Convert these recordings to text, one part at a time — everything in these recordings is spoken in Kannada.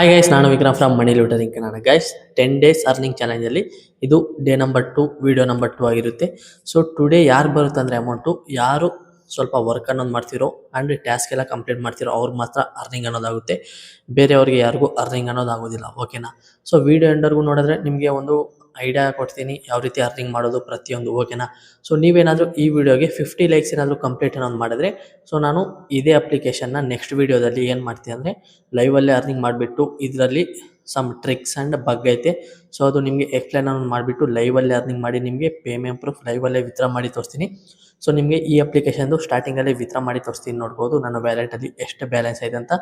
ಹಾಯ್ ಗೈಸ್, ನಾನು Vikram from money looting Kannada. Guys, 10 days earning ಚಾಲೆಂಜಲ್ಲಿ ಇದು ಡೇ ನಂಬರ್ 2, ವಿಡಿಯೋ ನಂಬರ್ 2 ಆಗಿರುತ್ತೆ. ಸೊ ಟುಡೇ ಯಾರು ಬರುತ್ತೆ ಅಂದರೆ ಅಮೌಂಟು, ಯಾರು ಸ್ವಲ್ಪ ವರ್ಕ್ ಅನ್ನೋದು ಮಾಡ್ತಿರೋ ಆ್ಯಂಡ್ ಟಾಸ್ಕ್ ಎಲ್ಲ ಕಂಪ್ಲೀಟ್ ಮಾಡ್ತಿರೋ ಅವ್ರಿಗೆ ಮಾತ್ರ ಅರ್ನಿಂಗ್ ಅನ್ನೋದಾಗುತ್ತೆ. ಬೇರೆಯವ್ರಿಗೆ ಯಾರಿಗೂ ಅರ್ನಿಂಗ್ ಅನ್ನೋದಾಗೋದಿಲ್ಲ, ಓಕೆನಾ. ಸೊ ವಿಡಿಯೋ ಎಂಡರ್ಗೂ ನೋಡಿದ್ರೆ ನಿಮಗೆ ಒಂದು ಐಡಿಯಾ ಕೊಡ್ತೀನಿ ಯಾವ ರೀತಿ ಅರ್ನಿಂಗ್ ಮಾಡೋದು ಪ್ರತಿಯೊಂದು, ಓಕೆನಾ. ಸೊ ನೀವೇನಾದರೂ ಈ ವಿಡಿಯೋಗೆ 50 ಲೈಕ್ಸ್ ಏನಾದರೂ ಕಂಪ್ಲೀಟ್ ಅನ್ನೋದು ಮಾಡಿದ್ರೆ, ಸೊ ನಾನು ಇದೇ ಅಪ್ಲಿಕೇಶನ್ನ ನೆಕ್ಸ್ಟ್ ವೀಡಿಯೋದಲ್ಲಿ ಏನು ಮಾಡ್ತೀನಿ ಅಂದರೆ ಲೈವಲ್ಲೇ ಅರ್ನಿಂಗ್ ಮಾಡಿಬಿಟ್ಟು ಇದರಲ್ಲಿ ಸಮ್ ಟ್ರಿಕ್ಸ್ ಆ್ಯಂಡ್ ಬಗ್ ಐತೆ. ಸೊ ಅದು ನಿಮಗೆ ಎಕ್ಸ್ಪ್ಲೈನ್ ಅನ್ನೋದು ಮಾಡಿಬಿಟ್ಟು ಲೈವಲ್ಲೇ ಅರ್ನಿಂಗ್ ಮಾಡಿ ನಿಮಗೆ ಪೇಮೆಂಟ್ ಪ್ರೂಫ್ ಲೈವಲ್ಲೇ ವಿತ್ಡ್ರಾ ಮಾಡಿ ತೋರಿಸ್ತೀನಿ. ಸೊ ನಿಮಗೆ ಈ ಅಪ್ಲಿಕೇಶನ್ದು ಸ್ಟಾರ್ಟಿಂಗಲ್ಲೇ ವಿತ್ಡ್ರಾ ಮಾಡಿ ತೋರಿಸ್ತೀನಿ. ನೋಡ್ಬೋದು ನನ್ನ ವ್ಯಾಲೆಟಲ್ಲಿ ಎಷ್ಟು ಬ್ಯಾಲೆನ್ಸ್ ಇದೆ ಅಂತ.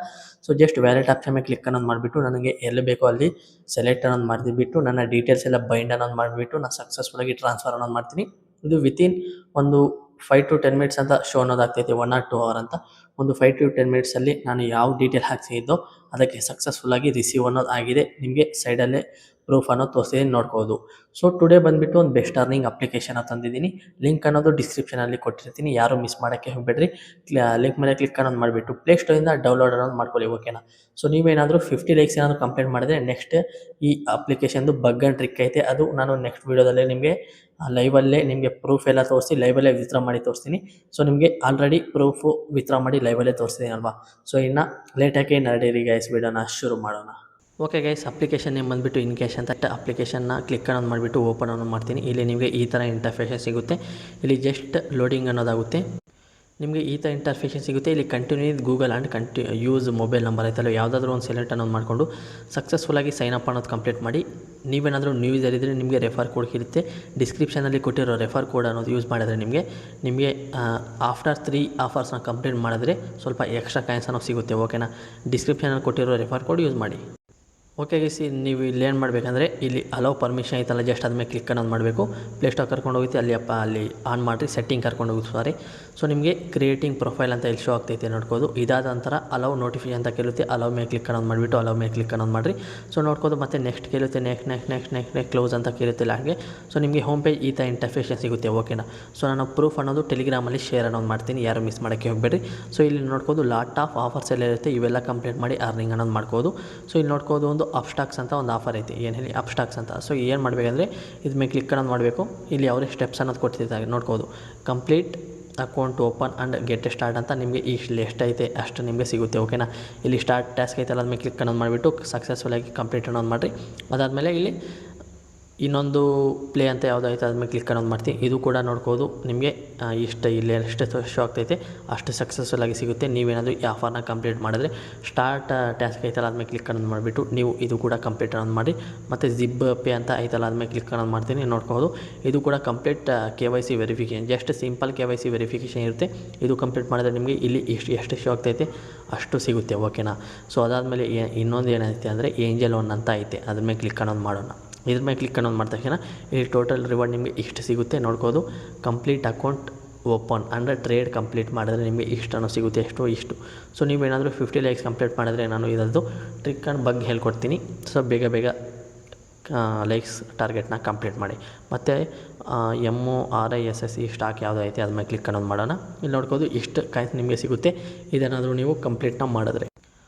ಸೊ ಜಸ್ಟ್ ವ್ಯಾಲೆಟ್ ಆಪ್ಷನ್ ಮೇಲೆ ಕ್ಲಿಕ್ ಅನ್ನೋದು ಮಾಡಿಬಿಟ್ಟು ನನಗೆ ಎಲ್ಲಿ ಬೇಕೋ ಅಲ್ಲಿ ಸೆಲೆಕ್ಟ್ ಅನ್ನೋದು ಮಾಡಿಬಿಟ್ಟು ನನ್ನ ಡೀಟೇಲ್ಸ್ ಎಲ್ಲ ಬೈಂಡ್ ಅನ್ನೋದು ಮಾಡಿಬಿಟ್ಟು ನಾನು ಸಕ್ಸಸ್ಫುಲ್ಲಾಗಿ ಟ್ರಾನ್ಸ್ಫರ್ ಅನ್ನೋದು ಮಾಡ್ತೀನಿ. ಇದು ವಿತಿನ್ ಒಂದು 5 to 10 ಮಿನಿಟ್ಸ್ ಅಂತ ಶೋ ಅನ್ನೋದಾಗ್ತೈತೆ, 1 or 2 hour ಅಂತ. ಒಂದು 5 to 10 ಮಿನಿಟ್ಸಲ್ಲಿ ನಾನು ಯಾವ ಡೀಟೇಲ್ ಹಾಕ್ಸಿದ್ದೋ ಅದಕ್ಕೆ ಸಕ್ಸಸ್ಫುಲ್ಲಾಗಿ ರಿಸೀವ್ ಅನ್ನೋದು ಆಗಿದೆ. ನಿಮಗೆ ಸೈಡಲ್ಲೇ ಪ್ರೂಫ್ ಅನ್ನೋದು ತೋರಿಸ್ತೀನಿ, ನೋಡ್ಬೋದು. ಸೊ ಟುಡೇ ಬಂದುಬಿಟ್ಟು ಒಂದು ಬೆಸ್ಟ್ ಅರ್ನಿಂಗ್ ಅಪ್ಲಿಕೇಶನ್ ತಂದಿದ್ದೀನಿ. ಲಿಂಕ್ ಅನ್ನೋದು ಡಿಸ್ಕ್ರಿಪ್ಷನಲ್ಲಿ ಕೊಟ್ಟಿರ್ತೀನಿ, ಯಾರು ಮಿಸ್ ಮಾಡೋಕ್ಕೆ ಹೋಗಬೇಡ್ರಿ. ಲಿಂಕ್ ಮೇಲೆ ಕ್ಲಿಕ್ ಅನ್ನೋದು ಮಾಡಿಬಿಟ್ಟು ಪ್ಲೇಸ್ಟೋರಿಂದ ಡೌನ್ಲೋಡ್ ಅನ್ನೋದು ಮಾಡ್ಕೊಳ್ಳಿ, ಓಕೆನಾ. ಸೊ ನೀವೇನಾದರೂ 50 ಲೈಕ್ಸ್ ಏನಾದರೂ ಕಂಪ್ಲೀಟ್ ಮಾಡಿದ್ರೆ ನೆಕ್ಸ್ಟ್ ಈ ಅಪ್ಲಿಕೇಶನ್ದು ಬಗ್ ಆ್ಯಂಡ್ ಟ್ರಿಕ್ ಐತೆ, ಅದು ನಾನು ನೆಕ್ಸ್ಟ್ ವೀಡಿಯೋದಲ್ಲೇ ನಿಮಗೆ ಲೈವಲ್ಲೇ ನಿಮಗೆ ಪ್ರೂಫ್ ಎಲ್ಲ ತೋರಿಸಿ ಲೈವಲ್ಲೇ ವಿತ್ಡ್ರಾ ಮಾಡಿ ತೋರಿಸ್ತೀನಿ. ಸೊ ನಿಮಗೆ ಆಲ್ರೆಡಿ ಪ್ರೂಫು ವಿತ್ಡ್ರಾ ಮಾಡಿ ಲೈವಲ್ಲೇ ತೋರಿಸ್ತೀನಿ ಅಲ್ವಾ. ಸೊ ಇನ್ನು ಲೇಟಾಗಿ ನಡೀರಿ ಗೈಸ್, ವಿಡಿಯೋನ ಶುರು ಮಾಡೋಣ. ಓಕೆ ಗೈಸ್, ಅಪ್ಲಿಕೇಶನ್ ನೇಮ್ ಬಂದುಬಿಟ್ಟು ಇನ್ಕೇಶ್ ಅಂತ. ಅಪ್ಲಿಕೇಶನ್ನ ಕ್ಲಿಕ್ ಅನ್ನೋದು ಮಾಡಿಬಿಟ್ಟು ಓಪನ್ ಅನ್ನೋದು ಮಾಡ್ತೀನಿ. ಇಲ್ಲಿ ನಿಮಗೆ ಈ ಥರ ಇಂಟರ್ಫೇಸ್ ಸಿಗುತ್ತೆ. ಇಲ್ಲಿ ಜಸ್ಟ್ ಲೋಡಿಂಗ್ ಅನ್ನೋದಾಗುತ್ತೆ. ನಿಮಗೆ ಈ ಥರ ಇಂಟರ್ಫೇಷನ್ ಸಿಗುತ್ತೆ. ಇಲ್ಲಿ continue Google and use mobile number ಆಯ್ತಲ್ಲ, ಯಾವುದಾದ್ರೂ ಒಂದು ಸೆಲೆಕ್ಟ್ ಅನ್ನೋದು ಮಾಡಿಕೊಂಡು ಸಕ್ಸಸ್ಫುಲ್ಲಾಗಿ ಸೈನ್ ಅಪ್ ಅನ್ನೋದು ಕಂಪ್ಲೀಟ್ ಮಾಡಿ. ನೀವೇನಾದರೂ ನ್ಯೂಸಲ್ಲಿದ್ದರೆ ನಿಮಗೆ ರೆಫರ್ ಕೋಡ್ ಇರುತ್ತೆ. ಡಿಸ್ಕ್ರಿಪ್ಷನಲ್ಲಿ ಕೊಟ್ಟಿರೋ ರೆಫರ್ ಕೋಡ್ ಅನ್ನೋದು ಯೂಸ್ ಮಾಡಿದ್ರೆ ನಿಮಗೆ ಆಫ್ಟರ್ 3 ಆಫರ್ಸ್ನ ಕಂಪ್ಲೀಟ್ ಮಾಡಿದ್ರೆ ಸ್ವಲ್ಪ ಎಕ್ಸ್ಟ್ರಾ ಕಾಯಿನ್ಸ್ ಅನ್ನೋದು ಸಿಗುತ್ತೆ, ಓಕೆನಾ. ಡಿಸ್ಕ್ರಿಪ್ಷನಲ್ಲಿ ಕೊಟ್ಟಿರೋ ರೆಫರ್ ಕೋಡ್ ಯೂಸ್ ಮಾಡಿ. ಓಕೆ ಗೈಸ್, ನೀವು ಇಲ್ಲಿ ಏನು ಮಾಡಬೇಕಂದ್ರೆ ಇಲ್ಲಿ ಅಲೋ ಪರ್ಮಿಷನ್ ಐತಲ್ಲ, ಜಸ್ಟ್ ಅದ್ಮೇಲೆ ಕ್ಲಿಕ್ ಅನ್ನೋದು ಮಾಡಬೇಕು. ಪ್ಲೇಸ್ಟೋರ್ ಕರ್ಕೊಂಡು ಹೋಗುತ್ತೆ, ಅಲ್ಲಿ ಆನ್ ಮಾಡಿರಿ, ಸೆಟ್ಟಿಂಗ್ ಕರ್ಕೊಂಡು ಹೋಗುತ್ತೆ. ಸಾರಿ. ಸೊ ನಿಮಗೆ ಕ್ರಿಯೇಟಿಂಗ್ ಪ್ರೊಫೈಲ್ ಅಂತ ಇಲ್ಲಿ ಶೋ ಆಗ್ತೈತೆ, ನೋಡ್ಬೋದು. ಇದಾದ ನಂತರ ಅಲೋ ನೋಟಿಫಿಕೇಶನ್ ಅಂತ ಕೇಳುತ್ತೆ, ಅಲೋ ಮೇಲೆ ಕ್ಲಿಕ್ ಅನ್ನೋದು ಮಾಡಿಬಿಟ್ಟು ಅಲೋ ಮೇಲೆ ಕ್ಲಿಕ್ ಅನ್ನೋದು ಮಾಡಿರಿ. ಸೊ ನೋಡ್ಬೋದು, ಮತ್ತೆ ನೆಕ್ಸ್ಟ್ ಕೇಳುತ್ತೆ, ನೆಕ್ಸ್ಟ್ ಕ್ಲೋಸ್ ಅಂತ ಕೇಳುತ್ತೆ ಹಾಗೆ. ಸೊ ನಿಮಗೆ ಹೋಮ್ ಪೇಜ್ ಈ ಥರ ಇಂಟರ್ಫೇಷನ್ ಸಿಗುತ್ತೆ, ಓಕೆನಾ. ಸೊ ನಾನು ಪ್ರೂಫ್ ಅನ್ನೋದು ಟೆಲಿಗ್ರಾಮಲ್ಲಿ ಶೇರ್ ಅನ್ನೋದು ಮಾಡ್ತೀನಿ, ಯಾರು ಮಿಸ್ ಮಾಡೋಕ್ಕೆ ಹೋಗಬೇಡ್ರಿ. ಸೊ ಇಲ್ಲಿ ನೋಡ್ಬೋದು ಲಾಟ್ ಆಫ್ ಆಫರ್ಸ್ ಎಲ್ಲ ಇರುತ್ತೆ, ಇವೆಲ್ಲ ಕಂಪ್ಲೀಟ್ ಮಾಡಿ ಅರ್ನಿಂಗ್ ಅನ್ನೋದು ಮಾಡ್ಬೋದು. ಸೊ ಇಲ್ಲಿ ನೋಡ್ಬೋದು ಒಂದು ಅಪ್ಸ್ಟಾಕ್ಸ್ ಅಂತ ಒಂದು ಆಫರ್ ಐತೆ, ಏನು ಹೇಳಿ ಅಪ್ಸ್ಟಾಕ್ಸ್ ಅಂತ. ಸೊ ಏನು ಮಾಡಬೇಕಂದ್ರೆ ಇದ್ರ ಮೇಲೆ ಕ್ಲಿಕ್ ಅನ್ನೋದು ಮಾಡಬೇಕು. ಇಲ್ಲಿ ಅವರೇ ಸ್ಟೆಪ್ಸ್ ಅನ್ನೋದು ಕೊಡ್ತಿದ್ದಾರೆ, ನೋಡ್ಬೋದು. Complete account open and get start ಅಂತ ನಿಮಗೆ ಇಷ್ಟು ಎಷ್ಟೈತೆ ಅಷ್ಟು ನಿಮಗೆ ಸಿಗುತ್ತೆ, ಓಕೆನಾ. ಇಲ್ಲಿ ಸ್ಟಾರ್ಟ್ ಟಾಸ್ಕ್ ಐತಲ್ಲ, ಅದ್ಮೇಲೆ ಕ್ಲಿಕ್ ಅನ್ನೋದು ಮಾಡಿಬಿಟ್ಟು ಸಕ್ಸಸ್ಫುಲ್ಲಾಗಿ ಕಂಪ್ಲೀಟ್ ಅನ್ನೋದು ಮಾಡಿರಿ. ಅದಾದಮೇಲೆ ಇಲ್ಲಿ ಇನ್ನೊಂದು ಪ್ಲೇ ಅಂತ ಯಾವುದೋ ಐತೆ ಅದ್ಮೇಲೆ ಕ್ಲಿಕ್ ಅನ್ನೋದು ಮಾಡ್ತೀನಿ. ಇದು ಕೂಡ ನೋಡ್ಬೋದು, ನಿಮಗೆ ಇಲ್ಲಿ ಎಷ್ಟು ಶೋ ಆಗ್ತೈತೆ ಅಷ್ಟು ಸಕ್ಸಸ್ಫುಲ್ಲಾಗಿ ಸಿಗುತ್ತೆ. ನೀವೇನಾದರೂ ಈ ಆಫರ್ನ ಕಂಪ್ಲೀಟ್ ಮಾಡಿದ್ರೆ ಸ್ಟಾರ್ಟ್ ಟಾಸ್ಕ್ ಐತಲ್ಲ ಅದ್ಮೇಲೆ ಕ್ಲಿಕ್ ಅನ್ನೋದು ಮಾಡಿಬಿಟ್ಟು ನೀವು ಇದು ಕೂಡ ಕಂಪ್ಲೀಟ್ ಅನ್ನೋದು ಮಾಡಿ. ಮತ್ತು ಜಿಬ್ ಪೇ ಅಂತ ಐತಲ್ಲ ಅದ್ಮೇಲೆ ಕ್ಲಿಕ್ ಅನ್ನೋದು ಮಾಡ್ತೀನಿ, ನೋಡ್ಬೋದು. ಇದು ಕೂಡ complete KYC verification, just simple KYC verification ಇರುತ್ತೆ. ಇದು ಕಂಪ್ಲೀಟ್ ಮಾಡಿದ್ರೆ ನಿಮಗೆ ಇಲ್ಲಿ ಎಷ್ಟು ಶೋ ಆಗ್ತೈತೆ ಅಷ್ಟು ಸಿಗುತ್ತೆ, ಓಕೆನಾ. ಸೊ ಅದಾದಮೇಲೆ ಇನ್ನೊಂದು ಏನೈತೆ ಅಂದರೆ ಏಂಜಲ್ ಒನ್ ಅಂತ ಐತೆ, ಅದ್ರ ಮೇಲೆ ಕ್ಲಿಕ್ ಅನ್ನೋದು ಮಾಡೋಣ. ಇದ್ರ ಮೇಲೆ ಕ್ಲಿಕ್ ಅನ್ನೋದು ಮಾಡಿದ ತಕ್ಷಣ ಇಲ್ಲಿ ಟೋಟಲ್ ರಿವಾರ್ಡ್ ನಿಮಗೆ ಇಷ್ಟು ಸಿಗುತ್ತೆ, ನೋಡ್ಬೋದು. ಕಂಪ್ಲೀಟ್ ಅಕೌಂಟ್ ಓಪನ್ ಅಂದರೆ ಟ್ರೇಡ್ ಕಂಪ್ಲೀಟ್ ಮಾಡಿದ್ರೆ ನಿಮಗೆ ಇಷ್ಟು ಅನ್ನೋ ಸಿಗುತ್ತೆ, ಇಷ್ಟು. ಸೊ ನೀವೇನಾದರೂ 50 ಲೈಕ್ಸ್ ಕಂಪ್ಲೀಟ್ ಮಾಡಿದ್ರೆ ನಾನು ಇದರದ್ದು ಟ್ರಿಕ್ ಆ್ಯಂಡ್ ಬಗ್ ಹೇಳ್ಕೊಡ್ತೀನಿ. ಸೊ ಬೇಗ ಲೈಕ್ಸ್ ಟಾರ್ಗೆಟ್ನ ಕಂಪ್ಲೀಟ್ ಮಾಡಿ. ಮತ್ತು MORISSE ಸ್ಟಾಕ್ ಯಾವುದೋ ಐತೆ ಅದ್ರ ಮೇಲೆ ಕ್ಲಿಕ್ ಅನ್ನೋದು ಮಾಡೋಣ. ಇಲ್ಲಿ ನೋಡ್ಬೋದು ಇಷ್ಟು ಕಾಯಿನ್ಸ್ ನಿಮಗೆ ಸಿಗುತ್ತೆ, ಇದೇನಾದರೂ ನೀವು ಕಂಪ್ಲೀಟ್ನ ಮಾಡಿದ್ರೆ,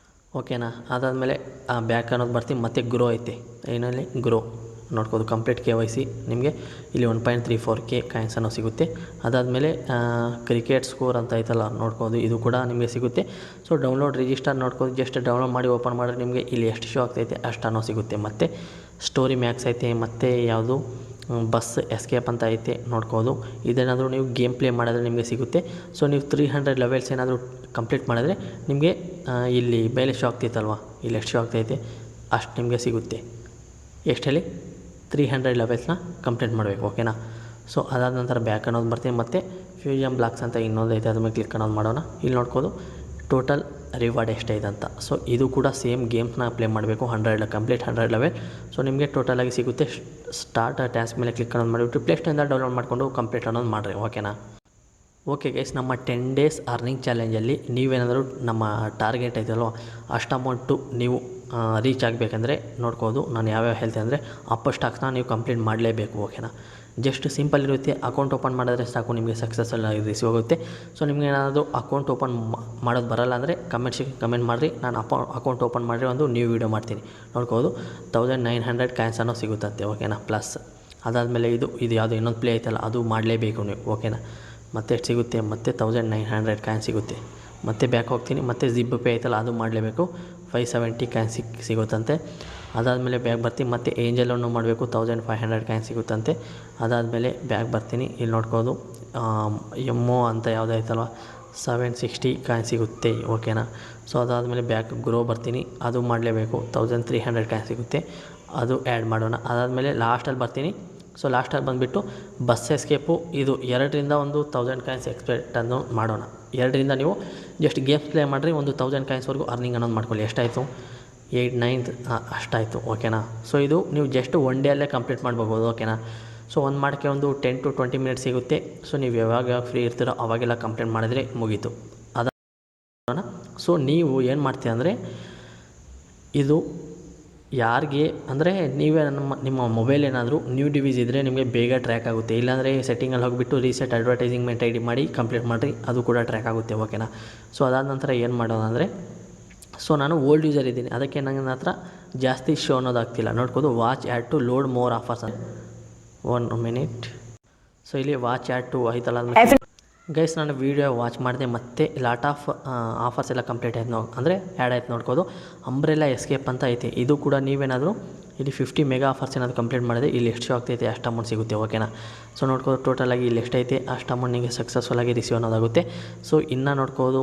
ಓಕೆನಾ. ಅದಾದಮೇಲೆ ಬ್ಯಾಕ್ ಅನ್ನೋದು ಬರ್ತೀವಿ. ಮತ್ತು ಗ್ರೋ ಐತೆ, ಏನಲ್ಲಿ ಗ್ರೋ ನೋಡ್ಬೋದು. ಕಂಪ್ಲೀಟ್ KYC ನಿಮಗೆ ಇಲ್ಲಿ 1.34K ಕಾಯಿನ್ಸ್ ಅನ್ನೋ ಸಿಗುತ್ತೆ. ಅದಾದಮೇಲೆ ಕ್ರಿಕೆಟ್ ಸ್ಕೋರ್ ಅಂತ ಐತಲ್ಲ, ನೋಡ್ಬೋದು. ಇದು ಕೂಡ ನಿಮಗೆ ಸಿಗುತ್ತೆ. ಸೊ ಡೌನ್ಲೋಡ್ ರಿಜಿಸ್ಟರ್ ನೋಡ್ಬೋದು, ಜಸ್ಟ್ ಡೌನ್ಲೋಡ್ ಮಾಡಿ ಓಪನ್ ಮಾಡಿದ್ರೆ ನಿಮಗೆ ಇಲ್ಲಿ ಎಷ್ಟು ಶೋ ಆಗ್ತೈತೆ ಅಷ್ಟು ಅನ್ನೋ ಸಿಗುತ್ತೆ. ಮತ್ತು ಸ್ಟೋರಿ ಮ್ಯಾಕ್ಸ್ ಐತೆ, ಮತ್ತು ಯಾವುದು ಬಸ್ ಎಸ್ಕೇಪ್ ಅಂತ ಐತೆ, ನೋಡ್ಬೋದು. ಇದೇನಾದರೂ ನೀವು ಗೇಮ್ ಪ್ಲೇ ಮಾಡಿದ್ರೆ ನಿಮಗೆ ಸಿಗುತ್ತೆ. ಸೊ ನೀವು 300 ಲೆವೆಲ್ಸ್ ಏನಾದರೂ ಕಂಪ್ಲೀಟ್ ಮಾಡಿದ್ರೆ ನಿಮಗೆ ಇಲ್ಲಿ ಮೇಲೆ ಶೋ ಆಗ್ತೈತಲ್ವ, ಇಲ್ಲಿ ಎಷ್ಟು ಶೋ ಆಗ್ತೈತೆ ಅಷ್ಟು ನಿಮಗೆ ಸಿಗುತ್ತೆ. ಎಷ್ಟು ಹೇಳಿ 300 ಲೆವೆಲ್ಸ್ನ ಕಂಪ್ಲೀಟ್ ಮಾಡಬೇಕು, ಓಕೆನಾ. ಸೊ ಅದಾದ ನಂತರ ಬ್ಯಾಕ್ ಅನ್ನೋದು ಬರ್ತೀನಿ. ಮತ್ತು ಫ್ಯೂಷನ್ ಬ್ಲಾಕ್ಸ್ ಅಂತ ಇನ್ನೊಂದು ಐತೆ, ಅದ್ರ ಮೇಲೆ ಕ್ಲಿಕ್ ಅನ್ನೋದು ಮಾಡೋಣ. ಇಲ್ಲಿ ನೋಡ್ಬೋದು ಟೋಟಲ್ ರಿವಾರ್ಡ್ ಎಷ್ಟೈತೆ ಅಂತ. ಸೊ ಇದು ಕೂಡ ಸೇಮ್ ಗೇಮ್ಸ್ನ ಪ್ಲೇ ಮಾಡಬೇಕು, 100 ಲೆವೆಲ್. ಸೊ ನಿಮಗೆ ಟೋಟಲಾಗಿ ಸಿಗುತ್ತೆ. ಸ್ಟಾರ್ಟ್ ಟಾಸ್ಕ್ ಮೇಲೆ ಕ್ಲಿಕ್ ಅನ್ನೋದು ಮಾಡಿಬಿಟ್ಟು ಪ್ಲೇಸ್ಟೋರಿಂದ ಡೌನ್ಲೋಡ್ ಮಾಡಿಕೊಂಡು ಕಂಪ್ಲೀಟ್ ಅನ್ನೋದು ಮಾಡಿರಿ, ಓಕೆನಾ. ಓಕೆ ಗೈಸ್, ನಮ್ಮ 10 ಡೇಸ್ ಅರ್ನಿಂಗ್ ಚಾಲೆಂಜಲ್ಲಿ ನೀವೇನಾದರೂ ನಮ್ಮ ಟಾರ್ಗೆಟ್ ಐತಲ್ವ ಅಷ್ಟು ಅಮೌಂಟು ನೀವು ರೀಚ್ ಆಗಬೇಕಂದ್ರೆ ನೋಡ್ಬೋದು. ನಾನು ಯಾವ್ಯಾವ ಹೇಳ್ತೀನಿ ಅಂದರೆ ಅಪ್ ಸ್ಟಾಕ್ಸ್ನ ನೀವು ಕಂಪ್ಲೀಟ್ ಮಾಡಲೇಬೇಕು, ಓಕೆನಾ. ಜಸ್ಟ್ ಸಿಂಪಲ್ ಇರುತ್ತೆ. ಅಕೌಂಟ್ ಓಪನ್ ಮಾಡಿದ್ರೆ ಸಾಕು, ನಿಮಗೆ ಸಕ್ಸಸ್ಫುಲ್ ಆಗಿ ರಿಸೀವ್ ಆಗುತ್ತೆ. ಸೊ ನಿಮ್ಗೆ ಏನಾದರೂ ಅಕೌಂಟ್ ಓಪನ್ ಮಾಡೋದು ಬರಲ್ಲ ಅಂದರೆ ಕಮೆಂಟ್ ಮಾಡಿರಿ, ನಾನು ಅಕೌಂಟ್ ಓಪನ್ ಮಾಡಿರಿ ಒಂದು ನ್ಯೂ ವೀಡಿಯೋ ಮಾಡ್ತೀನಿ. ನೋಡ್ಬೋದು 1900 ಕಾಯಿನ್ಸ್ ಅನ್ನೋ ಸಿಗುತ್ತಂತೆ, ಓಕೆನಾ. ಪ್ಲಸ್ ಅದಾದಮೇಲೆ ಇದು ಯಾವುದೋ ಇನ್ನೊಂದು ಪ್ಲೇ ಐತಲ್ಲ, ಅದು ಮಾಡಲೇಬೇಕು ನೀವು, ಓಕೆನಾ. ಮತ್ತೆ ಎಷ್ಟು ಸಿಗುತ್ತೆ, ಮತ್ತೆ 1900 ಕಾಯಿನ್ ಸಿಗುತ್ತೆ. ಮತ್ತೆ ಬ್ಯಾಕ್ ಹೋಗ್ತೀನಿ, ಮತ್ತೆ ಜಿಪ್ ಪೇ ಐತಲ್ಲ ಅದು ಮಾಡಲೇಬೇಕು, 570 ಕಾಯಿನ್ ಸಿಗುತ್ತಂತೆ. ಅದಾದಮೇಲೆ ಬ್ಯಾಗ್ ಬರ್ತೀನಿ, ಮತ್ತು ಏಂಜಲನ್ನು ಮಾಡಬೇಕು, 1500 ಕಾಯಿನ್ ಸಿಗುತ್ತಂತೆ. ಅದಾದಮೇಲೆ ಬ್ಯಾಗ್ ಬರ್ತೀನಿ, ಇಲ್ಲಿ ನೋಡ್ಬೋದು ಎಮ್ಮೋ ಅಂತ ಯಾವುದೋ ಐತಲ್ವ 760 ಕಾಯಿನ್ ಸಿಗುತ್ತೆ, ಓಕೆನಾ. ಸೊ ಅದಾದಮೇಲೆ ಬ್ಯಾಕ್ ಗ್ರೋ ಬರ್ತೀನಿ, ಅದು ಮಾಡಲೇಬೇಕು, 1300 ಕಾಯಿನ್ ಸಿಗುತ್ತೆ, ಅದು ಆ್ಯಡ್ ಮಾಡೋಣ. ಅದಾದಮೇಲೆ ಲಾಸ್ಟಲ್ಲಿ ಬರ್ತೀನಿ. ಸೊ ಲಾಸ್ಟಲ್ಲಿ ಬಂದುಬಿಟ್ಟು ಬಸ್ ಎಸ್ಕೇಪು, ಇದು 2ರಿಂದ ಒಂದು 1000 ಕಾಯಿನ್ಸ್ ಎಕ್ಸ್ಪೆಕ್ಟ್ ಅನ್ನು ಮಾಡೋಣ. 2ರಿಂದ ನೀವು ಜಸ್ಟ್ ಗೇಮ್ಸ್ ಪ್ಲೇ ಮಾಡಿರಿ, ಒಂದು 1000 ಕಾಯಿನ್ಸ್ವರೆಗೂ ಅರ್ನಿಂಗ್ ಅನ್ನೋದು ಮಾಡ್ಕೊಳ್ಳಿ. ಎಷ್ಟಾಯಿತು, 8 9 ಅಷ್ಟಾಯಿತು, ಓಕೆನಾ. ಸೊ ಇದು ನೀವು ಜಸ್ಟ್ ಒನ್ ಡೇ ಅಲ್ಲೇ ಕಂಪ್ಲೀಟ್ ಮಾಡ್ಬೋದು, ಓಕೆನಾ. ಸೊ ಒಂದು ಮಾಡೋಕ್ಕೆ ಒಂದು 10 to 20 ಮಿನಿಟ್ಸ್ ಸಿಗುತ್ತೆ. ಸೊ ನೀವು ಯಾವಾಗ ಫ್ರೀ ಇರ್ತೀರೋ ಅವಾಗೆಲ್ಲ ಕಂಪ್ಲೀಟ್ ಮಾಡಿದ್ರೆ ಮುಗೀತು. ಸೊ ನೀವು ಏನು ಮಾಡ್ತೀರ ಅಂದರೆ, ಇದು ಯಾರಿಗೆ ಅಂದರೆ ನೀವೇ ನಿಮ್ಮ ಮೊಬೈಲ್ ಏನಾದರೂ ನ್ಯೂ ಡಿವೈಸ್ ಇದ್ದರೆ ನಿಮಗೆ ಬೇಗ ಟ್ರ್ಯಾಕ್ ಆಗುತ್ತೆ. ಇಲ್ಲಾಂದರೆ ಸೆಟ್ಟಿಂಗಲ್ಲಿ ಹೋಗಿಬಿಟ್ಟು ರೀಸೆಟ್ ಅಡ್ವರ್ಟೈಸಿಂಗ್ಮೆಂಟ್ ID ಮಾಡಿ ಕಂಪ್ಲೀಟ್ ಮಾಡಿರಿ, ಅದು ಕೂಡ ಟ್ರ್ಯಾಕ್ ಆಗುತ್ತೆ, ಓಕೆನಾ. ಸೊ ಅದಾದ ನಂತರ ಏನು ಮಾಡೋಣ ಅಂದರೆ, ಸೊ ನಾನು ಓಲ್ಡ್ ಯೂಸರ್ ಇದ್ದೀನಿ, ಅದಕ್ಕೆ ನನ್ನ ಹತ್ರ ಜಾಸ್ತಿ ಶೋ ಅನ್ನೋದಾಗ್ತಿಲ್ಲ. ನೋಡ್ಬೋದು watch ad to load more offers ಅಂತ 1 ಮಿನಿಟ್. ಸೊ ಇಲ್ಲಿ ವಾಚ್ ಆ್ಯಡ್ ಟು ಐತಲ್ಲ ಗೈಸ್, ನಾನು ವೀಡಿಯೋ ವಾಚ್ ಮಾಡಿದೆ, ಮತ್ತು ಲಾಟ್ ಆಫ್ ಆಫರ್ಸ್ ಎಲ್ಲ ಕಂಪ್ಲೀಟ್ ಆಯ್ತು ಅಂದರೆ ಆ್ಯಡ್ ಆಯ್ತು. ನೋಡ್ಬೋದು ಅಂಬ್ರೆಲಾ ಎಸ್ಕೇಪ್ ಅಂತ ಐತೆ, ಇದು ಕೂಡ ನೀವೇನಾದರೂ ಇಲ್ಲಿ 50 ಮೆಗಾ ಆಫರ್ಸ್ ಏನಾದರೂ ಕಂಪ್ಲೀಟ್ ಮಾಡಿದೆ ಇಲ್ಲಿ ಎಷ್ಟು ಶೋ ಆಗ್ತೈತೆ ಅಷ್ಟು ಅಮೌಂಟ್ ಸಿಗುತ್ತೆ, ಓಕೆನಾ. ಸೊ ನೋಡ್ಬೋದು ಟೋಟಲಾಗಿ ಇಲ್ಲಿ ಎಷ್ಟೈತೆ ಅಷ್ಟು ಅಮೌಂಟ್ ನಿಮಗೆ ಸಕ್ಸಸ್ಫುಲ್ಲಾಗಿ ರಿಸೀವ್ ಅನ್ನೋದಾಗುತ್ತೆ. ಸೊ ಇನ್ನು ನೋಡ್ಬೋದು,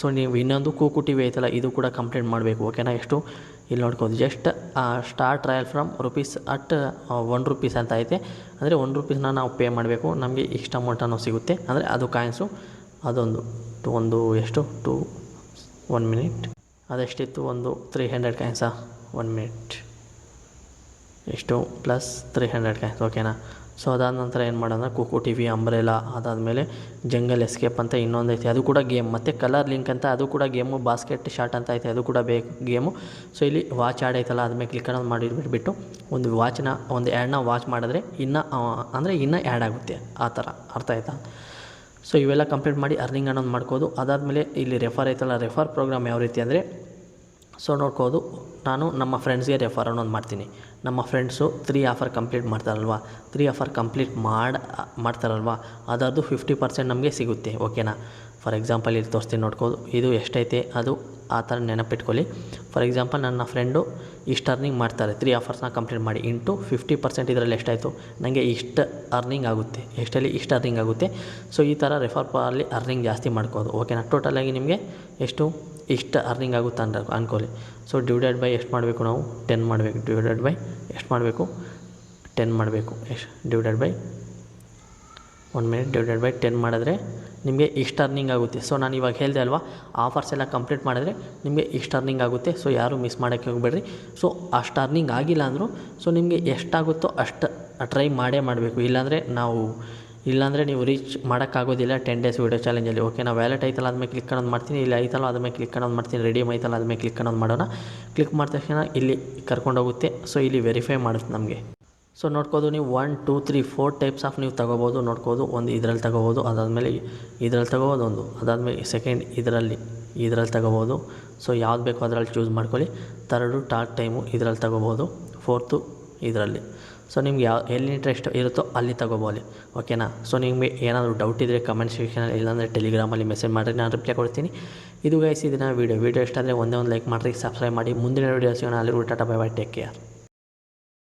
ಸೊ ನೀವು ಇನ್ನೊಂದು ಕೂಕು ಟಿವಿ ಐತಲ್ಲ, ಇದು ಕೂಡ ಕಂಪ್ಲೀಟ್ ಮಾಡಬೇಕು, ಓಕೆನಾ. ಎಷ್ಟು ಇಲ್ಲಿ ನೋಡ್ಬೋದು, just start trial from rupees at 1 rupees ಅಂತ ಐತೆ. ಅಂದರೆ 1 ರೂಪೀಸ್ನ ನಾವು ಪೇ ಮಾಡಬೇಕು, ನಮಗೆ ಇಷ್ಟು ಅಮೌಂಟನ್ನು ಸಿಗುತ್ತೆ. ಅಂದರೆ ಅದು ಕಾಯಿನ್ಸು ಒಂದು ಎಷ್ಟು 1 ಮಿನಿಟ್ ಅದೆಷ್ಟಿತ್ತು, ಒಂದು 300 ಕಾಯಿನ್ಸಾ, 1 ಮಿನಿಟ್ ಎಷ್ಟು ಪ್ಲಸ್ 300 ಕಾಯಿನ್ಸ್, ಓಕೆನಾ. ಸೊ ಅದಾದ ನಂತರ ಏನು ಮಾಡೋಣ, ಕುಕು ಟಿವಿ, ಅಂಬ್ರೆಲಾ, ಅದಾದಮೇಲೆ ಜಂಗಲ್ ಎಸ್ಕೇಪ್ ಅಂತ ಇನ್ನೊಂದು ಐತೆ, ಅದು ಕೂಡ ಗೇಮ್, ಮತ್ತು ಕಲರ್ ಲಿಂಕ್ ಅಂತ ಅದು ಕೂಡ ಗೇಮು, ಬಾಸ್ಕೆಟ್ ಶಾಟ್ ಅಂತ ಐತೆ, ಅದು ಕೂಡ ಗೇಮು. ಸೊ ಇಲ್ಲಿ ವಾಚ್ ಆ್ಯಡ್ ಐತಲ್ಲ, ಅದ್ಮೇಲೆ ಕ್ಲಿಕ್ ಅನ್ನೋದು ಮಾಡಿಬಿಟ್ಟು ಒಂದು ಆ್ಯಡ್ನ ವಾಚ್ ಮಾಡಿದ್ರೆ ಇನ್ನೂ ಆ್ಯಡ್ ಆಗುತ್ತೆ, ಆ ಥರ, ಅರ್ಥ ಆಯ್ತಾ. ಸೊ ಇವೆಲ್ಲ ಕಂಪ್ಲೀಟ್ ಮಾಡಿ ಅರ್ನಿಂಗ್ ಅನ್ನೋದು ಮಾಡ್ಕೋದು. ಅದಾದಮೇಲೆ ಇಲ್ಲಿ ರೆಫರ್ ಐತಲ್ಲ, ರೆಫರ್ ಪ್ರೋಗ್ರಾಮ್ ಯಾವ ರೀತಿ ಅಂದರೆ, ಸೊ ನೋಡ್ಬೋದು, ನಾನು ನಮ್ಮ ಫ್ರೆಂಡ್ಸ್ಗೆ ರೆಫರ್ ಅನ್ನೋದು ಮಾಡ್ತೀನಿ. ನಮ್ಮ ಫ್ರೆಂಡ್ಸು 3 ಆಫರ್ ಕಂಪ್ಲೀಟ್ ಮಾಡ್ತಾರಲ್ವ, 3 ಆಫರ್ ಕಂಪ್ಲೀಟ್ ಮಾಡ್ತಾರಲ್ವ, ಅದರದ್ದು 50% ನಮಗೆ ಸಿಗುತ್ತೆ, ಓಕೆನಾ. ಫಾರ್ ಎಕ್ಸಾಂಪಲ್ ಇಲ್ಲಿ ತೋರಿಸ್ತೀನಿ, ನೋಡ್ಬೋದು ಇದು ಎಷ್ಟೈತೆ ಅದು ಆ ಥರ ನೆನಪಿಟ್ಕೊಳ್ಳಿ. ಫಾರ್ ಎಕ್ಸಾಂಪಲ್ ನನ್ನ ಫ್ರೆಂಡು ಇಷ್ಟು ಅರ್ನಿಂಗ್ ಮಾಡ್ತಾರೆ 3 ಆಫರ್ಸ್ನ ಕಂಪ್ಲೀಟ್ ಮಾಡಿ, ಇಂಟು 50% ಇದರಲ್ಲಿ ಎಷ್ಟಾಯಿತು, ನನಗೆ ಇಷ್ಟು ಅರ್ನಿಂಗ್ ಆಗುತ್ತೆ, ಇಷ್ಟು ಅರ್ನಿಂಗ್ ಆಗುತ್ತೆ. ಸೊ ಈ ಥರ ರೆಫರ್ ಅರ್ನಿಂಗ್ ಜಾಸ್ತಿ ಮಾಡ್ಕೋದು, ಓಕೆನಾ. ಟೋಟಲಾಗಿ ನಿಮಗೆ ಇಷ್ಟು ಅರ್ನಿಂಗ್ ಆಗುತ್ತೆ ಅನ್ಕೊಳ್ಳಿ. ಸೊ ಡಿವೈಡೆಡ್ ಬೈ ಎಷ್ಟು ಮಾಡಬೇಕು, ನಾವು 10 ಮಾಡಬೇಕು. ಡಿವೈಡೆಡ್ ಬೈ ಎಷ್ಟು ಮಾಡಬೇಕು, 10 ಮಾಡಬೇಕು. Divided by 1 minute, divided by 10 ಮಾಡಿದ್ರೆ ನಿಮಗೆ ಇಷ್ಟು ಅರ್ನಿಂಗ್ ಆಗುತ್ತೆ. ಸೊ ನಾನು ಇವಾಗ ಹೇಳಿದೆ ಅಲ್ವಾ, ಆಫರ್ಸ್ ಎಲ್ಲ ಕಂಪ್ಲೀಟ್ ಮಾಡಿದ್ರೆ ನಿಮಗೆ ಇಷ್ಟು ಅರ್ನಿಂಗ್ ಆಗುತ್ತೆ. ಸೊ ಯಾರೂ ಮಿಸ್ ಮಾಡೋಕ್ಕೆ ಹೋಗಬೇಡ್ರಿ. ಸೊ ಅಷ್ಟು ಅರ್ನಿಂಗ್ ಆಗಿಲ್ಲ ಅಂದರೂ ಸೊ ನಿಮಗೆ ಎಷ್ಟಾಗುತ್ತೋ ಅಷ್ಟು ಟ್ರೈ ಮಾಡಬೇಕು. ಇಲ್ಲಾಂದರೆ ನೀವು ರೀಚ್ ಮಾಡೋಕ್ಕಾಗೋದಿಲ್ಲ 10 ಡೇಸ್ ವೀಡಿಯೋ ಚಾಲೆಂಜಲ್ಲಿ, ಓಕೆ. ನಾವು ವ್ಯಾಲೆಟ್ ಐತಲ್ಲ ಅದ್ಮೇಲೆ ಕ್ಲಿಕ್ ಅನ್ನೋದು ಮಾಡ್ತೀನಿ, ಇಲ್ಲಿ ಐತಲ್ಲ ಅದ್ಮೇಲೆ ಕ್ಲಿಕ್ ಅನ್ನೋದು ಮಾಡ್ತೀನಿ, ರೆಡೀಮ್ ಐತಲ್ಲ ಅದ್ಮೇಲೆ ಕ್ಲಿಕ್ ಅನ್ನೋದು ಮಾಡೋಣ. ಕ್ಲಿಕ್ ಮಾಡಿದ ತಕ್ಷಣ ಇಲ್ಲಿ ಕರ್ಕೊಂಡೋಗುತ್ತೆ. ಸೊ ಇಲ್ಲಿ ವೆರಿಫೈ ಮಾಡುತ್ತೆ ನಮಗೆ. ಸೊ ನೋಡ್ಬೋದು ನೀವು 1 2 3 4 ಟೈಪ್ಸ್ ಆಫ್ ನೀವು ತೊಗೋಬೋದು. ನೋಡ್ಬೋದು, ಒಂದು ಇದರಲ್ಲಿ ತೊಗೋಬೋದು, ಅದಾದಮೇಲೆ ಇದರಲ್ಲಿ ತೊಗೋಬೋದು, ಒಂದು ಅದಾದಮೇಲೆ ಸೆಕೆಂಡ್ ಇದರಲ್ಲಿ ತೊಗೋಬೋದು. ಸೊ ಯಾವ್ದು ಬೇಕೋ ಅದರಲ್ಲಿ ಚೂಸ್ ಮಾಡ್ಕೊಳ್ಳಿ. ಥರ್ಡು ಟಾಕ್ ಟೈಮು ಇದರಲ್ಲಿ ತೊಗೋಬೋದು, 4th ಇದರಲ್ಲಿ. ಸೊ ನಿಮ್ಗೆ ಎಲ್ಲಿ ಇಂಟ್ರೆಸ್ಟ್ ಇರುತ್ತೋ ಅಲ್ಲಿ ತೊಗೋಬೋದು, ಓಕೆನಾ. ಸೊ ನಿಮಗೆ ಏನಾದರೂ ಡೌಟ್ ಇದ್ದರೆ ಕಮೆಂಟ್ ಸೆಕ್ಷನಲ್ಲಿ, ಇಲ್ಲಾಂದರೆ ಟೆಲಿಗ್ರಾಮಲ್ಲಿ ಮೆಸೇಜ್ ಮಾಡಿರಿ, ನಾನು ರಿಪ್ಲೈ ಕೊಡ್ತೀನಿ. ಇದು ಗೈಸ್ ಇದನ್ನ ವೀಡಿಯೋ ಇಷ್ಟ ಆದರೆ ಒಂದೇ ಒಂದು ಲೈಕ್ ಮಾಡಿರಿ, ಸಬ್ಸ್ಕ್ರೈಬ್ ಮಾಡಿ. ಮುಂದಿನ ವೀಡಿಯೋ ಸಿಗೋಣ. ಅಲ್ಲಿ tata bye bye, take care.